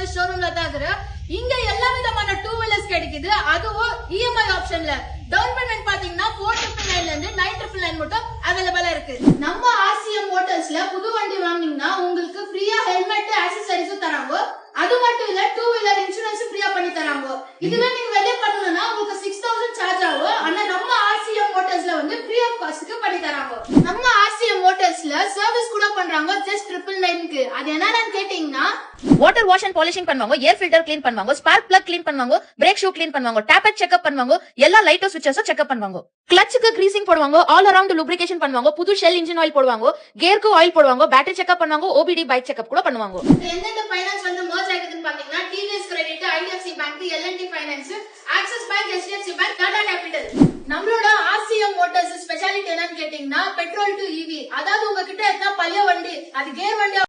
Motors ஷோரூம்ல தான் இருக்கு. இங்க எல்லா விதமான டூ வீலர்ஸ் கிடைக்குது, அதுவும் இஎம்ஐ ஆப்ஷன்ல. டவுன் பேமெண்ட் பாத்தீங்கன்னா 499 ல இருந்து 999 மட்டும் அவைலபிளா இருக்கு. நம்ம ஆர்சிஎம் மோட்டார்ஸ்ல புது வண்டி வாங்குனீங்கன்னா உங்களுக்கு ஃப்ரீயா ஹெல்மெட் ஆக்சசரிஸும் தராங்க. அது மட்டும் இல்ல டூ வீலர் இன்சூரன்ஸும் ஃப்ரீயா பண்ணி தராங்க. இதுவே நீங்க வெளிய பண்ணனும்னா உங்களுக்கு 6000 சார்ஜ் ஆகும். ஆனா நம்ம ஆர்சிஎம் மோட்டார்ஸ்ல வந்து ஃப்ரீ ஆஃப் காஸ்ட்க்கு பண்ணி தராங்க. நம்ம ஆர்சிஎம் மோட்டார்ஸ்ல சர்வீஸ் கூட பண்றாங்க ஜஸ்ட் 999 க்கு. அது என்னன்னு கேட்டிங்கன்னா வாட்டர் வாஷ் அண்ட் பாலிஷிங் பண்ணுவாங்க, ஏர் ஃபில்டர் க்ளீன் பண்ணுவாங்க, ஸ்பார்க் பிளக் க்ளீன் பண்ணுவாங்க, பிரேக் ஷூ க்ளீன் பண்ணுவாங்க, டேப் செக்அப் பண்ணுவாங்க, எல்லா லைட்டோ ஸ்விட்சஸும் செக்அப் பண்ணுவாங்க. கிளட்ச்க்கு கிரீசிங் போடுவாங்க, ஆல் அரவுண்ட் லூப்ரிகேஷன் பண்ணுவாங்க, புது ஷெல் இன்ஜின் ஆயில் போடுவாங்க, கியருக்கு ஆயில் போடுவாங்க, பேட்டரி செக்அப் பண்ணுவாங்க, ஓபிடி பைக் செக்அப் கூட பண்ணுவாங்க. எந்தெந்த ஃபைனான்ஸ் வந்து மர்ஜ் ஆகுதுன்னு பாத்தீங்கன்னா TVS credit, IDFC bank, L and T finance, Axis bank, HDFC bank, Tata capital. நம்மளோட ஆர்சிஎம் மோட்டார்ஸ் ஸ்பெஷாலிட்டி என்னன்னு கேட்டீங்கன்னா பெட்ரோல் டு ஈவி. அதாவது உங்ககிட்ட எத்தனை பழைய வண்டி, அது கேர் வண்டி